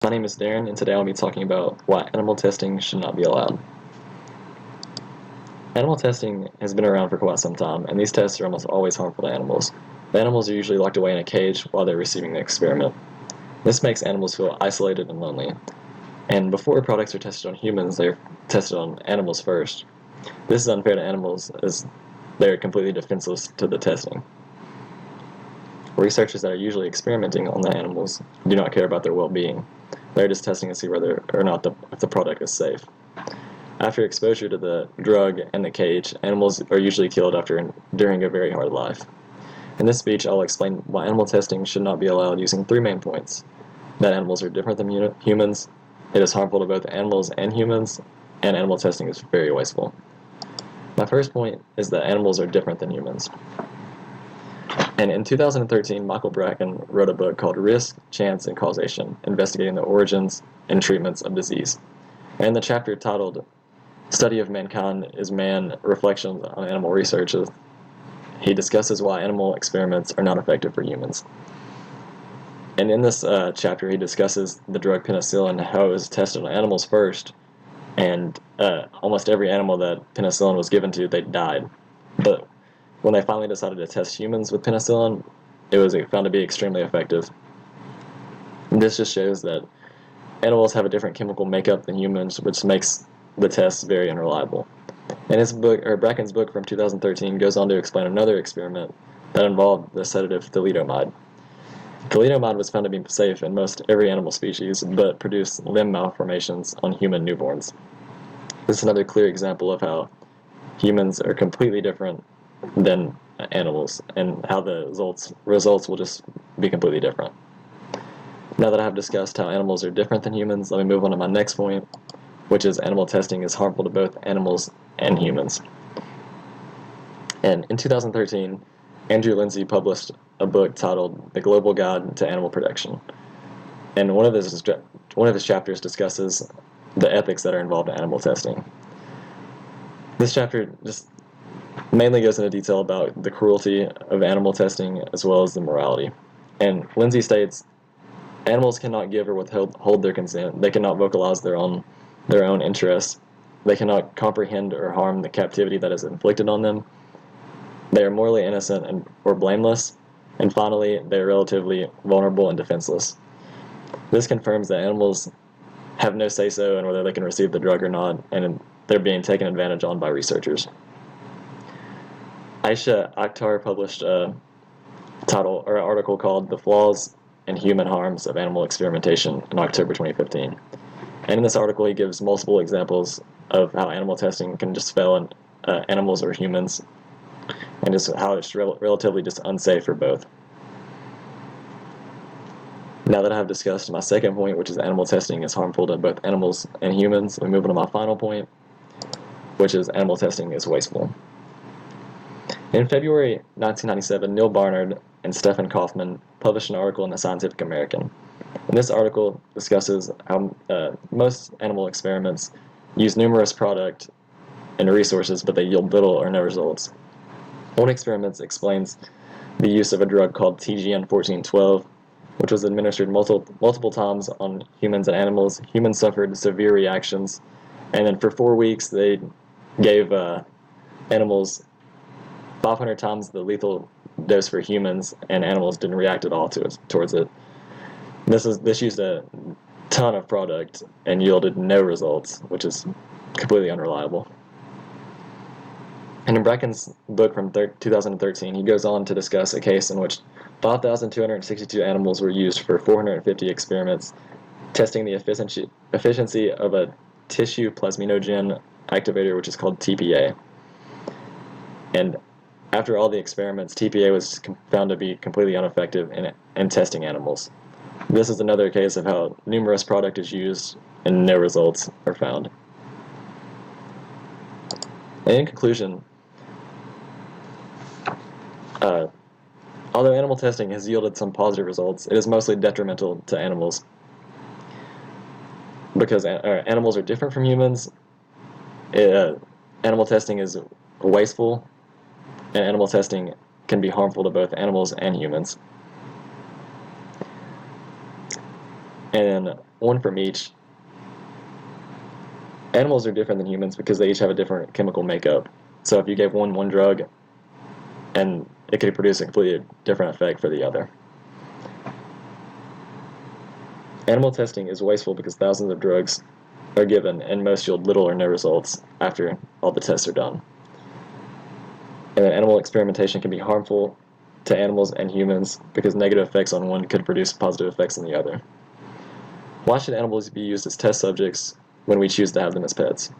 My name is Darren, and today I'll be talking about why animal testing should not be allowed. Animal testing has been around for quite some time, and these tests are almost always harmful to animals. The animals are usually locked away in a cage while they're receiving the experiment. This makes animals feel isolated and lonely. And before products are tested on humans, they're tested on animals first. This is unfair to animals as they're completely defenseless to the testing. Researchers that are usually experimenting on the animals do not care about their well-being. They're just testing to see whether or not if the product is safe. After exposure to the drug and the cage, animals are usually killed during a very hard life. In this speech, I'll explain why animal testing should not be allowed using three main points: that animals are different than humans, it is harmful to both animals and humans, and animal testing is very wasteful. My first point is that animals are different than humans. And in 2013, Michael Bracken wrote a book called Risk, Chance, and Causation, investigating the origins and treatments of disease. And the chapter titled Study of Mankind is Man, Reflections on Animal Research, he discusses why animal experiments are not effective for humans. And in this chapter, he discusses the drug penicillin and how it was tested on animals first, and almost every animal that penicillin was given to, they died. But when they finally decided to test humans with penicillin, it was found to be extremely effective. And this just shows that animals have a different chemical makeup than humans, which makes the tests very unreliable. And his book, or Bracken's book from 2013, goes on to explain another experiment that involved the sedative thalidomide. Thalidomide was found to be safe in most every animal species, but produced limb malformations on human newborns. This is another clear example of how humans are completely different than animals, and how the results will just be completely different. Now that I have discussed how animals are different than humans, let me move on to my next point, which is animal testing is harmful to both animals and humans. And in 2013, Andrew Lindsay published a book titled The Global Guide to Animal Protection. And one of his chapters discusses the ethics that are involved in animal testing. This chapter just mainly goes into detail about the cruelty of animal testing as well as the morality. And Lindsay states, animals cannot give or withhold their consent. They cannot vocalize their own interests. They cannot comprehend or harm the captivity that is inflicted on them. They are morally innocent or blameless. And finally, they are relatively vulnerable and defenseless. This confirms that animals have no say-so in whether they can receive the drug or not, and they're being taken advantage of by researchers. Aisha Akhtar published an article called The Flaws and Human Harms of Animal Experimentation in October 2015. And in this article, he gives multiple examples of how animal testing can just fail in animals or humans, and just how it's relatively just unsafe for both. Now that I have discussed my second point, which is animal testing is harmful to both animals and humans, we move on to my final point, which is animal testing is wasteful. In February 1997, Neil Barnard and Stephen Kaufman published an article in the Scientific American. And this article discusses how most animal experiments use numerous product and resources, but they yield little or no results. One experiment explains the use of a drug called TGN 1412, which was administered multiple times on humans and animals. Humans suffered severe reactions, and then for 4 weeks they gave animals 500 times the lethal dose for humans, and animals didn't react at all towards it. This used a ton of product and yielded no results, which is completely unreliable. And in Bracken's book from 2013, he goes on to discuss a case in which 5,262 animals were used for 450 experiments, testing the efficiency of a tissue plasminogen activator, which is called TPA. And after all the experiments, TPA was found to be completely ineffective in testing animals. This is another case of how numerous product is used and no results are found. And in conclusion, although animal testing has yielded some positive results, it is mostly detrimental to animals because animals are different from humans. Animal testing is wasteful, and animal testing can be harmful to both animals and humans. And one from each. Animals are different than humans because they each have a different chemical makeup. So if you gave one drug, and it could produce a completely different effect for the other. Animal testing is wasteful because thousands of drugs are given and most yield little or no results after all the tests are done. And then animal experimentation can be harmful to animals and humans because negative effects on one could produce positive effects on the other. Why should animals be used as test subjects when we choose to have them as pets?